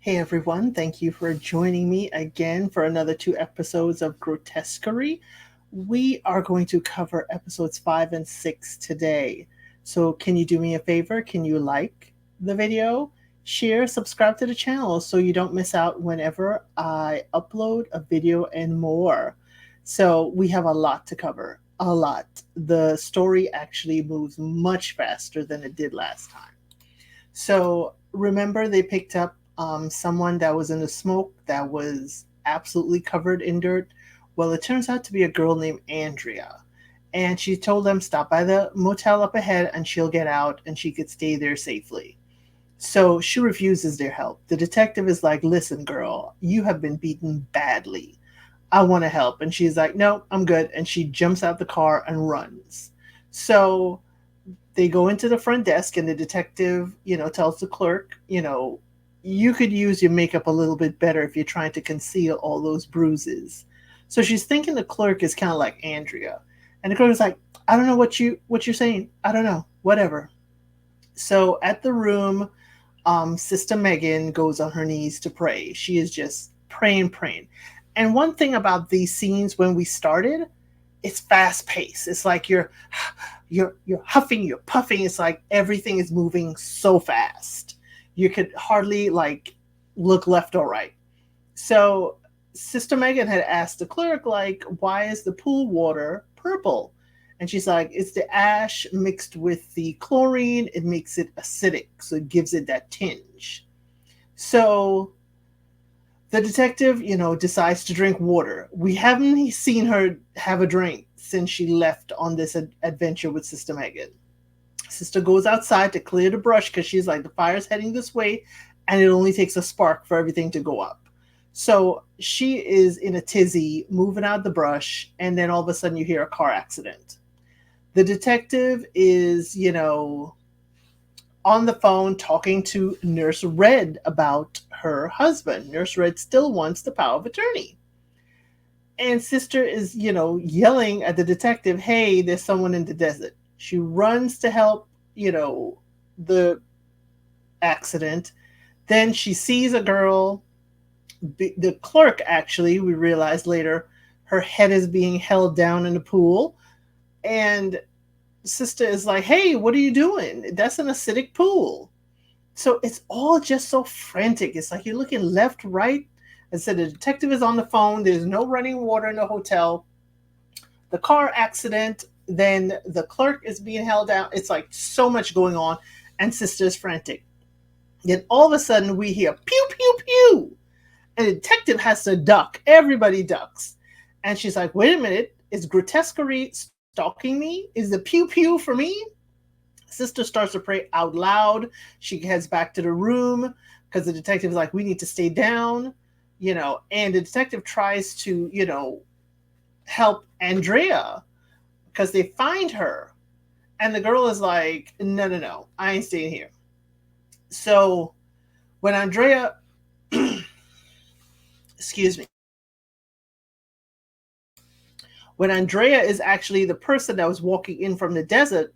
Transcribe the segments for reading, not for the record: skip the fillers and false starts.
Hey everyone, thank you for joining me again for another two episodes of Grotesquerie. We are going to cover episodes 5 and 6 today. So, can you do me a favor? Can you like the video, share, subscribe to the channel so you don't miss out whenever I upload a video and more? So, we have a lot to cover. A lot. The story actually moves much faster than it did last time. So remember, they picked up someone that was in the smoke that was absolutely covered in dirt. Well, it turns out to be a girl named Andrea. And she told them stop by the motel up ahead and she'll get out and she could stay there safely. So she refuses their help. The detective is like, listen, girl, you have been beaten badly. I want to help. And she's like, no, I'm good. And she jumps out the car and runs. So they go into the front desk and the detective, tells the clerk, you could use your makeup a little bit better if you're trying to conceal all those bruises. So she's thinking the clerk is kind of like Andrea. And the clerk is like, I don't know what you're saying. I don't know. Whatever. So at the room, Sister Megan goes on her knees to pray. She is just praying. And one thing about these scenes when we started, it's fast paced. It's like you're huffing, you're puffing. It's like everything is moving so fast. You could hardly like look left or right. So Sister Megan had asked the clerk, like, why is the pool water purple? And she's like, it's the ash mixed with the chlorine. It makes it acidic, so it gives it that tinge. So the detective, decides to drink water. We haven't seen her have a drink since she left on this adventure with Sister Megan. Sister goes outside to clear the brush because she's like, the fire's heading this way, and it only takes a spark for everything to go up. So she is in a tizzy, moving out the brush, and then all of a sudden you hear a car accident. The detective is, on the phone talking to Nurse Red about her husband. Nurse Red still wants the power of attorney. And Sister is, yelling at the detective, hey, there's someone in the desert. She runs to help, the accident. Then she sees a girl, the clerk actually, we realize later, her head is being held down in the pool. And Sister is like, hey, what are you doing? That's an acidic pool. So it's all just so frantic. It's like you're looking left, right. I said the detective is on the phone. There's no running water in the hotel. The car accident. Then the clerk is being held down. It's like so much going on, and Sister's frantic. Then all of a sudden we hear pew pew pew, and the detective has to duck. Everybody ducks, and she's like, "Wait a minute, is Grotesquerie stalking me? Is the pew pew for me?" Sister starts to pray out loud. She heads back to the room because the detective is like, we need to stay down, and the detective tries to, help Andrea because they find her. And the girl is like, no, I ain't staying here. So when Andrea, excuse me, when Andrea is actually the person that was walking in from the desert,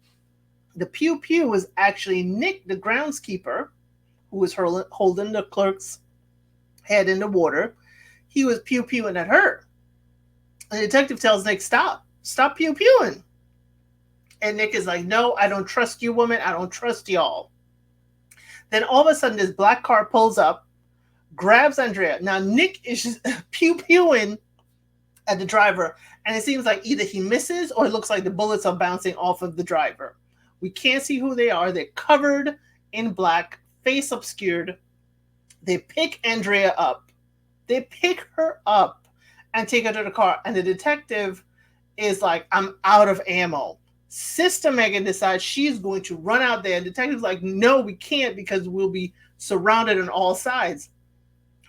the pew pew was actually Nick, the groundskeeper, who was holding the clerk's head in the water. He was pew pewing at her. The detective tells Nick, stop pew pewing. And Nick is like, no, I don't trust you, woman. I don't trust y'all. Then all of a sudden, this black car pulls up, grabs Andrea. Now, Nick is just pew pewing at the driver, and it seems like either he misses or it looks like the bullets are bouncing off of the driver. We can't see who they are. They're covered in black, face obscured. They pick Andrea up. They pick her up and take her to the car. And the detective is like, I'm out of ammo. Sister Megan decides she's going to run out there. The detective's like, no, we can't because we'll be surrounded on all sides.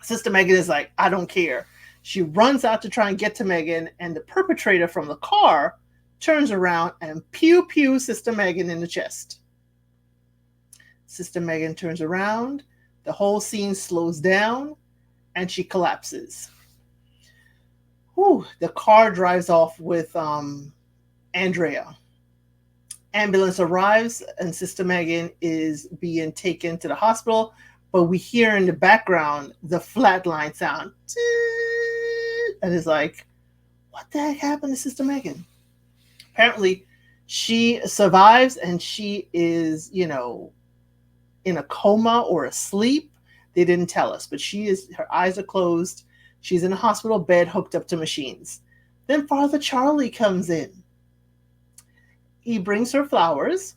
Sister Megan is like, I don't care. She runs out to try and get to Megan, and the perpetrator from the car turns around and pew pew Sister Megan in the chest. Sister Megan turns around. The whole scene slows down, and she collapses. Whew, the car drives off with Andrea. Ambulance arrives, and Sister Megan is being taken to the hospital. but we hear in the background the flatline sound. And it's like, what the heck happened to Sister Megan? Apparently, she survives and she is, in a coma or asleep. They didn't tell us, but her eyes are closed. She's in a hospital bed hooked up to machines. Then Father Charlie comes in. He brings her flowers.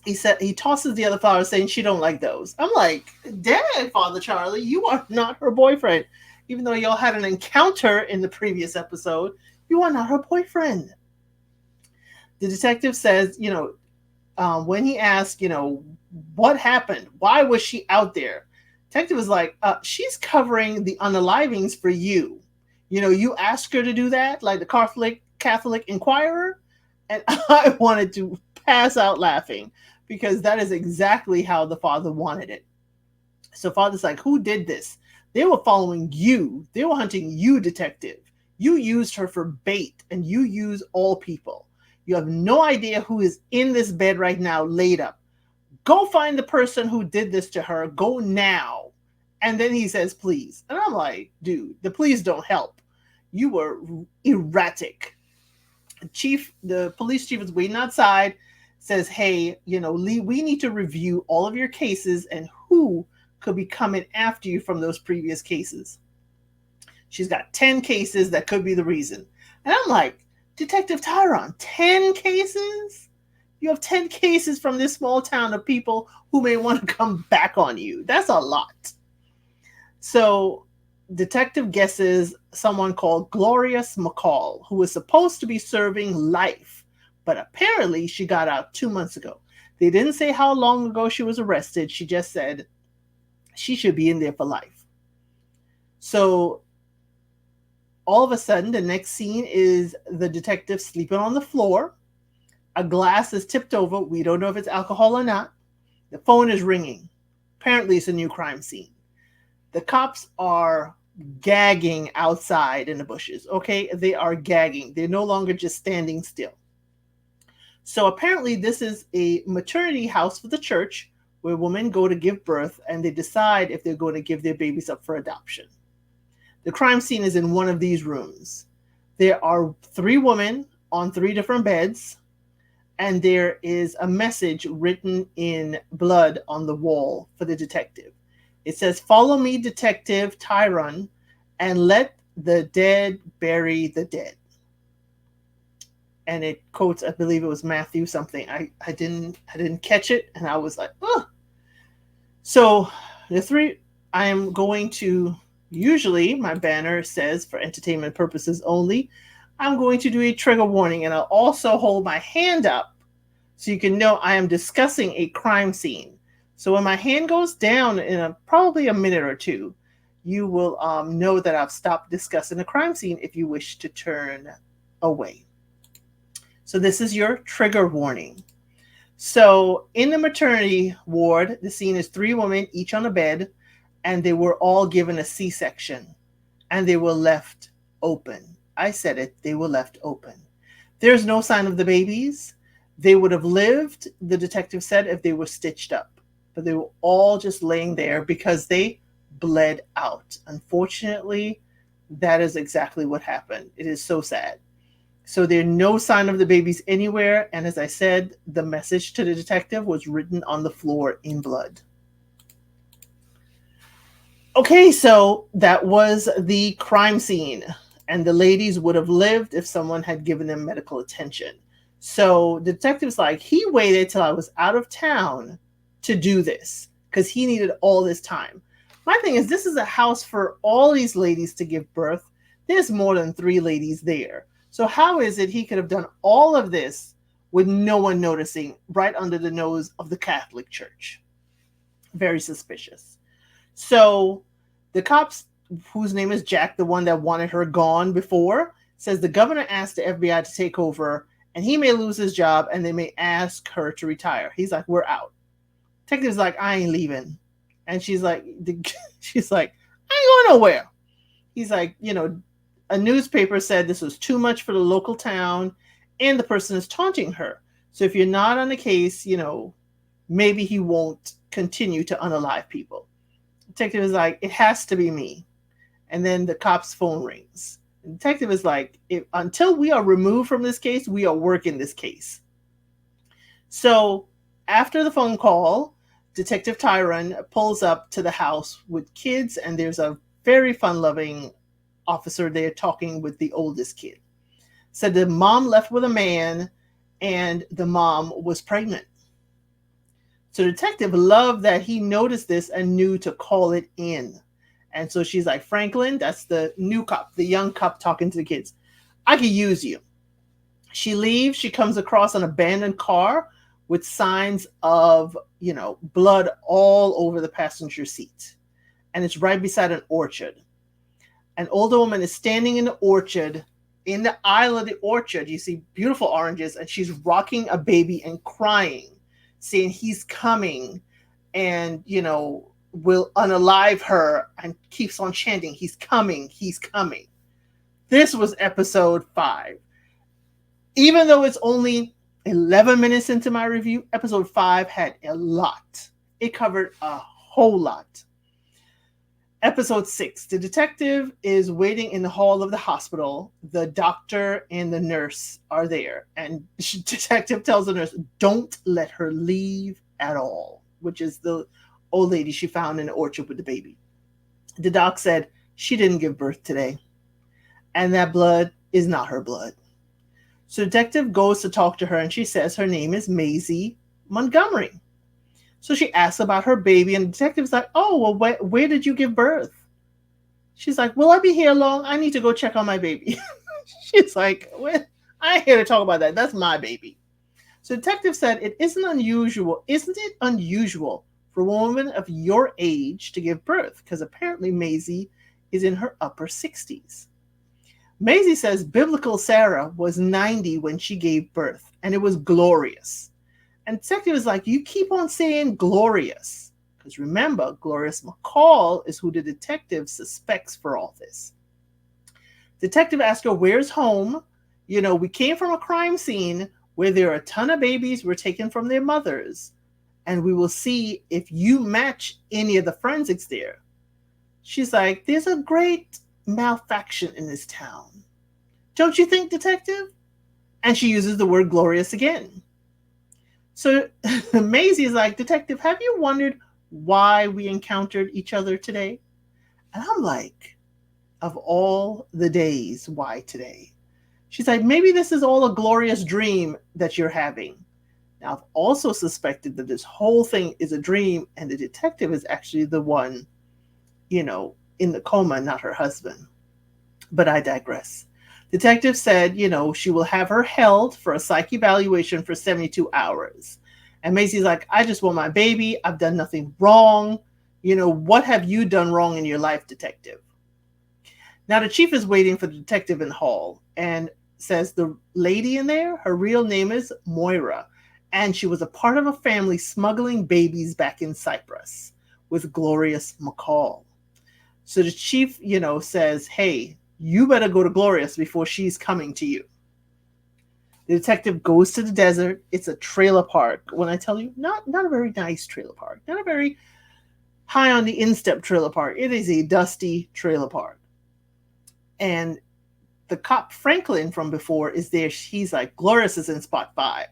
He tosses the other flowers saying she don't like those. I'm like, dang, Father Charlie, you are not her boyfriend. Even though y'all had an encounter in the previous episode, you are not her boyfriend. The detective says, when he asked, what happened? Why was she out there? Detective was like, she's covering the unalivings for you. You asked her to do that, like the Catholic Inquirer. And I wanted to pass out laughing because that is exactly how the father wanted it. So Father's like, who did this? They were following you. They were hunting you, detective. You used her for bait, and you use all people. You have no idea who is in this bed right now laid up. Go find the person who did this to her. Go now. And then he says, please. And I'm like, dude, the please don't help. You were erratic. The police chief is waiting outside, says, hey, Lee, we need to review all of your cases and who could be coming after you from those previous cases. She's got 10 cases that could be the reason. And I'm like, Detective Tyron, 10 cases? You have 10 cases from this small town of people who may want to come back on you. That's a lot. So detective guesses someone called Glorious McCall, who was supposed to be serving life, but apparently she got out 2 months ago. They didn't say how long ago she was arrested. She just said she should be in there for life. So all of a sudden, the next scene is the detective sleeping on the floor. A glass is tipped over. We don't know if it's alcohol or not. The phone is ringing. Apparently, it's a new crime scene. The cops are gagging outside in the bushes, okay? They are gagging. They're no longer just standing still. So apparently, this is a maternity house for the church where women go to give birth and they decide if they're going to give their babies up for adoption. The crime scene is in one of these rooms. There are 3 women on 3 different beds, and there is a message written in blood on the wall for the detective. It says, follow me, Detective Tyron, and let the dead bury the dead. And it quotes, I believe it was Matthew something. I didn't catch it, and I was like, ugh. So the 3, I am going to, usually my banner says for entertainment purposes only, I'm going to do a trigger warning, and I'll also hold my hand up so you can know I am discussing a crime scene. So when my hand goes down in probably a minute or 2, you will know that I've stopped discussing the crime scene if you wish to turn away. So this is your trigger warning. So in the maternity ward, the scene is 3 women, each on a bed, and they were all given a C-section, and they were left open. I said it, they were left open. There's no sign of the babies. They would have lived, the detective said, if they were stitched up. But they were all just laying there because they bled out. Unfortunately, that is exactly what happened. It is so sad. So there's no sign of the babies anywhere. And as I said, the message to the detective was written on the floor in blood. Okay, so that was the crime scene. And the ladies would have lived if someone had given them medical attention. So the detective's like, he waited till I was out of town to do this because he needed all this time. My thing is, this is a house for all these ladies to give birth. There's more than 3 ladies there. So how is it he could have done all of this with no one noticing right under the nose of the Catholic Church? Very suspicious. So the cops, whose name is Jack, the one that wanted her gone before, says the governor asked the FBI to take over and he may lose his job and they may ask her to retire. He's like, we're out. Detective's like, I ain't leaving. And she's like, I ain't going nowhere. He's like, a newspaper said this was too much for the local town and the person is taunting her. So if you're not on the case, maybe he won't continue to unalive people. Detective is like, it has to be me. And then the cop's phone rings. The detective is like, until we are removed from this case, we are working this case. So after the phone call, Detective Tyron pulls up to the house with kids, and there's a very fun-loving officer there talking with the oldest kid. Said the mom left with a man, and the mom was pregnant. So the detective loved that he noticed this and knew to call it in. And so she's like, Franklin, that's the new cop, the young cop talking to the kids. I could use you. She leaves. She comes across an abandoned car with signs of, blood all over the passenger seat. And it's right beside an orchard. An older woman is standing in the orchard. In the aisle of the orchard, you see beautiful oranges, and she's rocking a baby and crying, saying he's coming and, will unalive her, and keeps on chanting, he's coming, he's coming. This was episode 5. Even though it's only 11 minutes into my review, episode 5 had a lot. It covered a whole lot. Episode 6, the detective is waiting in the hall of the hospital. The doctor and the nurse are there. And the detective tells the nurse, don't let her leave at all, which is the old lady she found in the orchard with the baby. The doc said, she didn't give birth today. And that blood is not her blood. So the detective goes to talk to her, and she says her name is Maisie Montgomery. So she asks about her baby, and the detective's like, oh, well, where did you give birth? She's like, will I be here long? I need to go check on my baby. She's like, well, I ain't here to talk about that. That's my baby. So the detective said, isn't it unusual for a woman of your age to give birth? Because apparently Maisie is in her upper 60s. Maisie says biblical Sarah was 90 when she gave birth, and it was glorious. And the detective is like, you keep on saying glorious. Because remember, Glorious McCall is who the detective suspects for all this. Detective asks her, where's home? We came from a crime scene where there are a ton of babies were taken from their mothers. And we will see if you match any of the forensics there. She's like, there's a great malfaction in this town. Don't you think, detective? And she uses the word glorious again. So Maisie is like, detective, have you wondered why we encountered each other today? And I'm like, of all the days, why today? She's like, maybe this is all a glorious dream that you're having. Now, I've also suspected that this whole thing is a dream, and the detective is actually the one, in the coma, not her husband. But I digress. Detective said, she will have her held for a psych evaluation for 72 hours. And Maisie's like, I just want my baby. I've done nothing wrong. What have you done wrong in your life, detective? Now the chief is waiting for the detective in the hall and says the lady in there, her real name is Moira. And she was a part of a family smuggling babies back in Cyprus with Glorious McCall. So the chief, says, hey, you better go to Glorious before she's coming to you. The detective goes to the desert. It's a trailer park. When I tell you, not a very nice trailer park, not a very high on the instep trailer park. It is a dusty trailer park. And the cop Franklin from before is there. He's like, Glorious is in spot 5.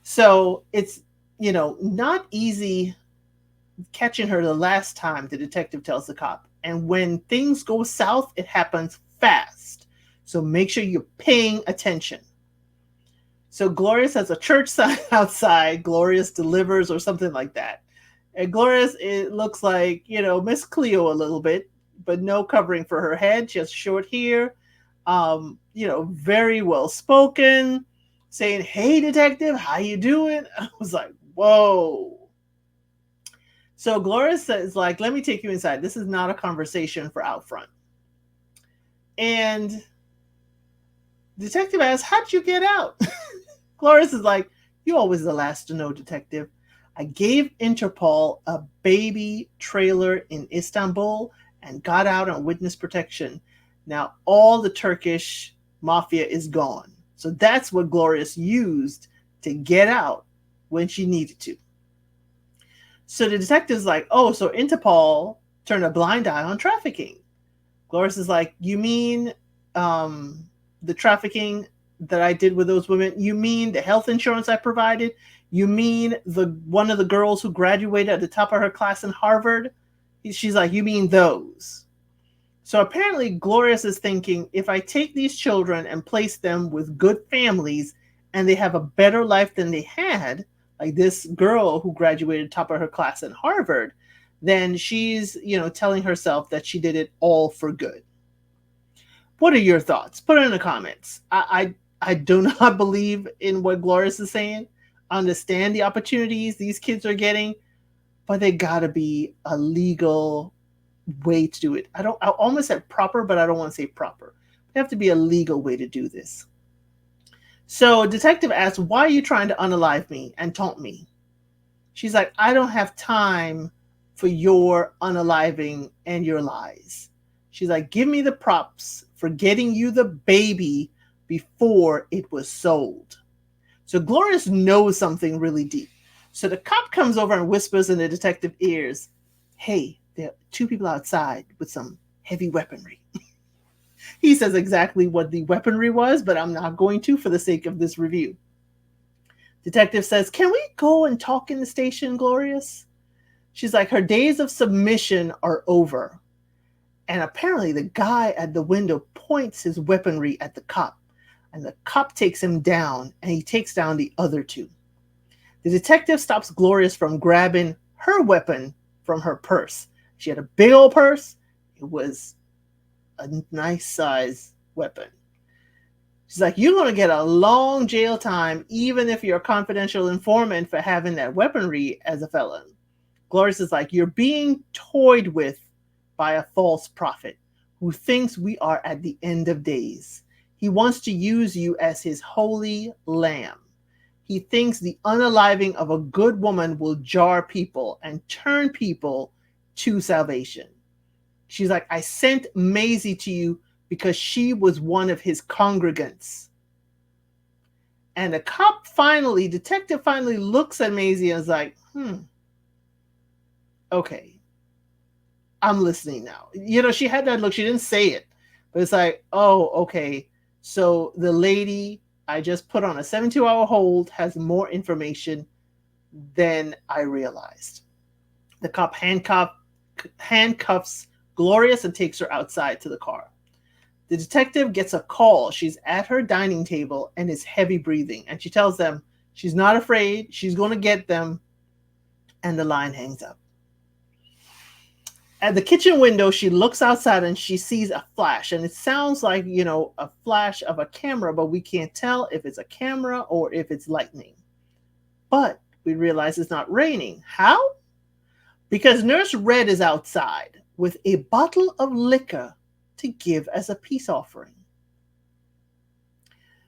So it's, not easy catching her the last time, the detective tells the cop. And when things go south, it happens fast. So make sure you're paying attention. So Glorious has a church sign outside. Glorious delivers or something like that. And Glorious, it looks like, Miss Cleo a little bit, but no covering for her head, just short hair. Very well spoken, saying, hey, detective, how you doing? I was like, whoa. So Glorious says, like, let me take you inside. This is not a conversation for out front. And detective asks, how'd you get out? Glorious is like, you're always the last to know, detective. I gave Interpol a baby trailer in Istanbul and got out on witness protection. Now all the Turkish mafia is gone. So that's what Glorious used to get out when she needed to. So the detective's like, oh, so Interpol turned a blind eye on trafficking. Glorious is like, you mean um, the trafficking that I did with those women? You mean the health insurance I provided? You mean the one of the girls who graduated at the top of her class in Harvard? She's like, you mean those? So apparently, Glorious is thinking, if I take these children and place them with good families and they have a better life than they had, like this girl who graduated top of her class in Harvard, then she's, telling herself that she did it all for good. What are your thoughts? Put it in the comments. I do not believe in what Glorious is saying. I understand the opportunities these kids are getting, but they gotta be a legal way to do it. I almost said proper, but I don't want to say proper. There have to be a legal way to do this. So detective asks, why are you trying to unalive me and taunt me? She's like, I don't have time for your unaliving and your lies. She's like, give me the props for getting you the baby before it was sold. So Glorious knows something really deep. So the cop comes over and whispers in the detective's ears, hey, there are two people outside with some heavy weaponry. He says exactly what the weaponry was, but I'm not going to for the sake of this review. Detective says, can we go and talk in the station, Glorious? She's like, her days of submission are over. And apparently the guy at the window points his weaponry at the cop. And the cop takes him down, and he takes down the other two. The detective stops Glorious from grabbing her weapon from her purse. She had a big old purse. It was a nice size weapon. She's like, you're going to get a long jail time, even if you're a confidential informant for having that weaponry as a felon. Glorious is like, you're being toyed with by a false prophet who thinks we are at the end of days. He wants to use you as his holy lamb. He thinks the unaliving of a good woman will jar people and turn people to salvation. She's like, I sent Maisie to you because she was one of his congregants. And the detective finally looks at Maisie and is like, okay, I'm listening now. She had that look. She didn't say it, but it's like, oh, okay. So the lady I just put on a 72-hour hold has more information than I realized. The cop handcuffs Glorious and takes her outside to the car. The detective gets a call. She's at her dining table and is heavy breathing. And she tells them she's not afraid. She's going to get them. And the line hangs up. At the kitchen window, she looks outside and she sees a flash. And it sounds like, a flash of a camera, but we can't tell if it's a camera or if it's lightning. But we realize it's not raining. How? Because Nurse Red is outside with a bottle of liquor to give as a peace offering.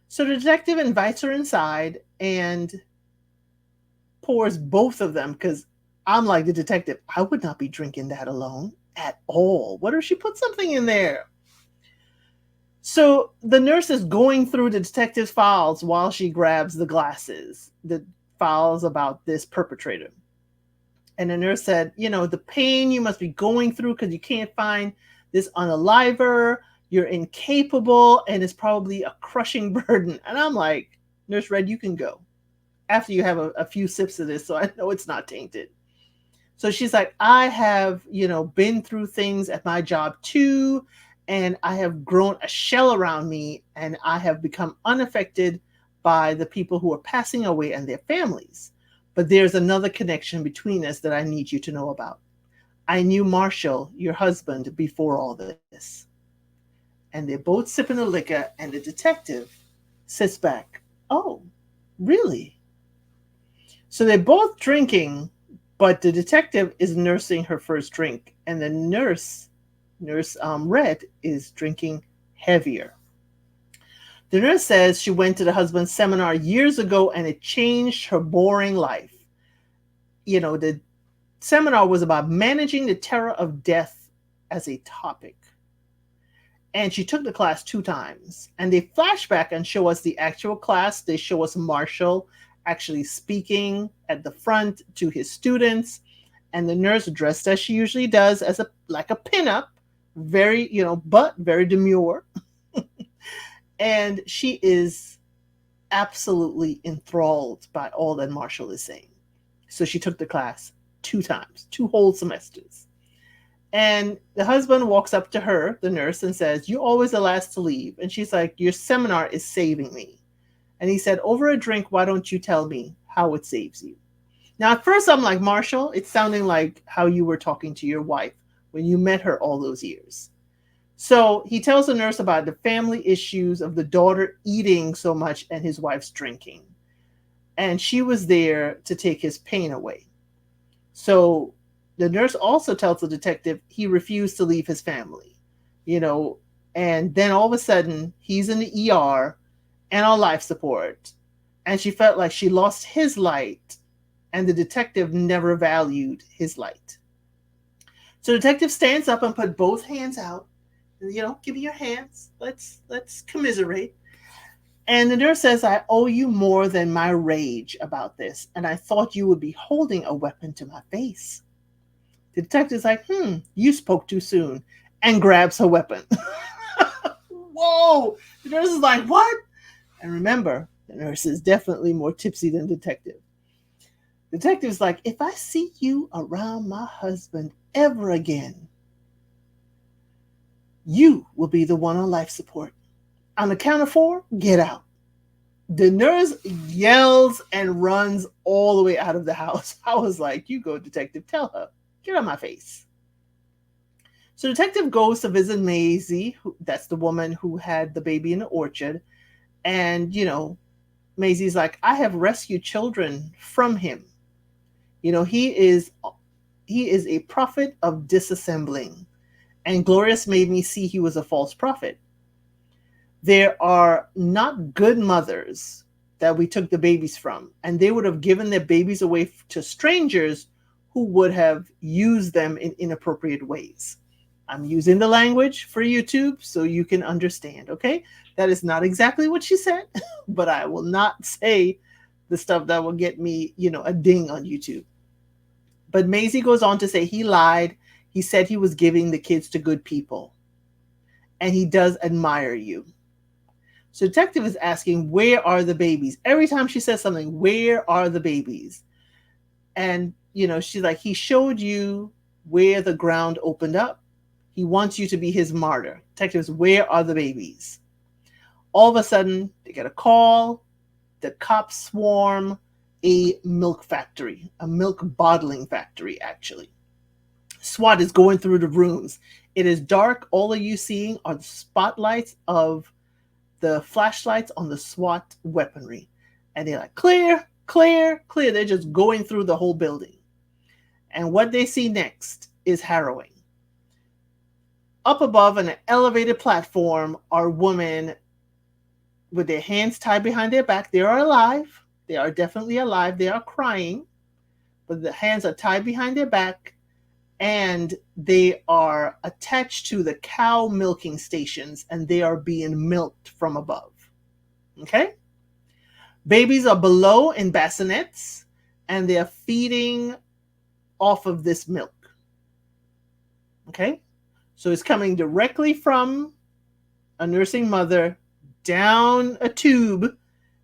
So the detective invites her inside and pours both of them, because I'm like the detective, I would not be drinking that alone at all. What if she put something in there? So the nurse is going through the detective's files while she grabs the glasses, the files about this perpetrator. And the nurse said, the pain you must be going through because you can't find this unaliver, you're incapable, and it's probably a crushing burden. And I'm like, Nurse Red, you can go after you have a few sips of this, so I know it's not tainted. So she's like, I have, been through things at my job too, and I have grown a shell around me, and I have become unaffected by the people who are passing away and their families. But there's another connection between us that I need you to know about. I knew Marshall, your husband, before all this. And they're both sipping the liquor, and the detective sits back. Oh, really? So they're both drinking, but the detective is nursing her first drink, and the nurse Red, is drinking heavier. The nurse says she went to the husband's seminar years ago, and it changed her boring life. The seminar was about managing the terror of death as a topic. And she took the class 2 times. And they flash back and show us the actual class. They show us Marshall actually speaking at the front to his students. And the nurse, dressed as she usually does, as a like a pinup, very, but very demure. And she is absolutely enthralled by all that Marshall is saying. So she took the class 2 times, 2 whole semesters. And the husband walks up to her, the nurse, and says, "You're always the last to leave." And she's like, "Your seminar is saving me." And he said, "Over a drink, why don't you tell me how it saves you?" Now, at first, I'm like, "Marshall, it's sounding like how you were talking to your wife when you met her all those years." So he tells the nurse about the family issues of the daughter eating so much and his wife's drinking. And she was there to take his pain away. So the nurse also tells the detective he refused to leave his family, you know, and then all of a sudden he's in the ER and on life support. And she felt like she lost his light, and the detective never valued his light. So the detective stands up and put both hands out. Give me your hands. Let's commiserate. And the nurse says, "I owe you more than my rage about this, and I thought you would be holding a weapon to my face." The detective's like, "You spoke too soon," and grabs her weapon. Whoa! The nurse is like, "What?" And remember, the nurse is definitely more tipsy than detective. Detective's like, "If I see you around my husband ever again, you will be the one on life support. On the count of 4, get out." The nurse yells and runs all the way out of the house. I was like, "You go, detective, tell her, get on my face." So detective goes to visit Maisie, that's the woman who had the baby in the orchard. And, Maisie's like, "I have rescued children from him. He is a prophet of disassembling. And Glorious made me see he was a false prophet. There are not good mothers that we took the babies from, and they would have given their babies away to strangers who would have used them in inappropriate ways." I'm using the language for YouTube so you can understand, okay? That is not exactly what she said, but I will not say the stuff that will get me, a ding on YouTube. But Maisie goes on to say he lied. He said he was giving the kids to good people, and he does admire you. So detective is asking, "Where are the babies?" Every time she says something, "Where are the babies?" And, she's like, "He showed you where the ground opened up. He wants you to be his martyr." Detectives, "Where are the babies?" All of a sudden, they get a call. The cops swarm a milk factory, a milk bottling factory, actually. SWAT is going through the rooms. It is dark. All of you seeing are the spotlights of the flashlights on the SWAT weaponry. And they're like, "Clear, clear, clear." They're just going through the whole building. And what they see next is harrowing. Up above on an elevated platform are women with their hands tied behind their back. They are alive. They are definitely alive. They are crying, but the hands are tied behind their back, and they are attached to the cow milking stations, and they are being milked from above. Okay? Babies are below in bassinets, and they are feeding off of this milk. Okay? So it's coming directly from a nursing mother down a tube,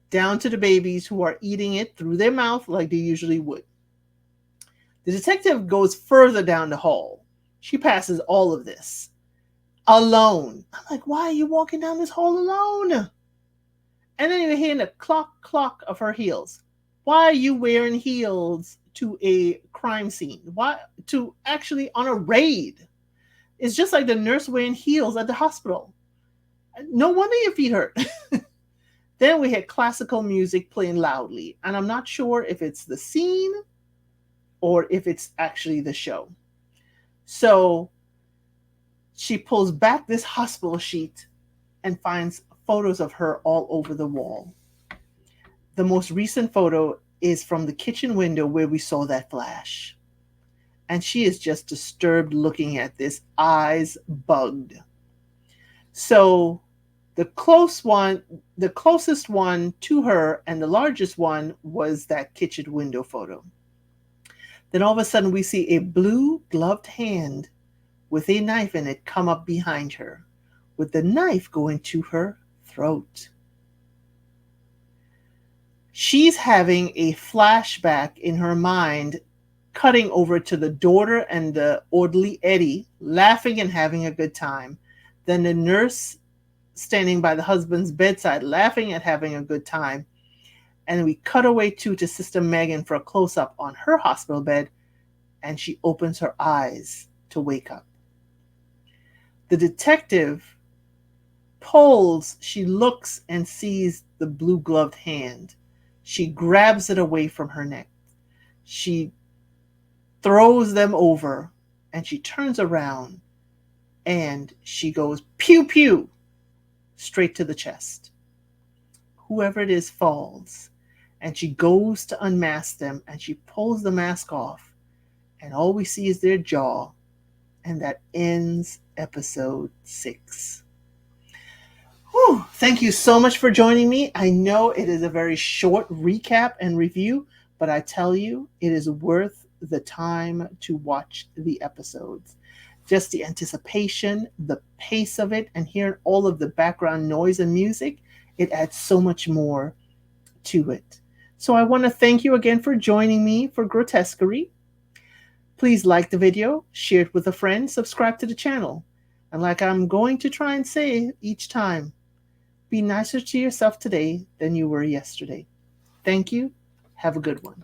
down to the babies who are eating it through their mouth like they usually would. The detective goes further down the hall. She passes all of this alone. I'm like, "Why are you walking down this hall alone?" And then you're hearing the clock of her heels. Why are you wearing heels to a crime scene? Why to actually on a raid? It's just like the nurse wearing heels at the hospital. No wonder your feet hurt. Then we had classical music playing loudly, and I'm not sure if it's the scene or if it's actually the show. So she pulls back this hospital sheet and finds photos of her all over the wall. The most recent photo is from the kitchen window where we saw that flash. And she is just disturbed looking at this, eyes bugged. So the closest one to her and the largest one was that kitchen window photo. Then all of a sudden we see a blue gloved hand with a knife in it come up behind her, with the knife going to her throat. She's having a flashback in her mind, cutting over to the daughter and the orderly Eddie laughing and having a good time. Then the nurse standing by the husband's bedside laughing and having a good time. And we cut away to Sister Megan for a close up on her hospital bed, and she opens her eyes to wake up. The detective pulls, she looks and sees the blue gloved hand. She grabs it away from her neck. She throws them over and she turns around and she goes pew pew straight to the chest. Whoever it is falls, and she goes to unmask them and she pulls the mask off, and all we see is their jaw, and that ends episode 6. Whew, thank you so much for joining me. I know it is a very short recap and review, but I tell you, it is worth the time to watch the episodes. Just the anticipation, the pace of it, and hearing all of the background noise and music, it adds so much more to it. So I want to thank you again for joining me for Grotesquerie. Please like the video, share it with a friend, subscribe to the channel. And like I'm going to try and say each time, be nicer to yourself today than you were yesterday. Thank you. Have a good one.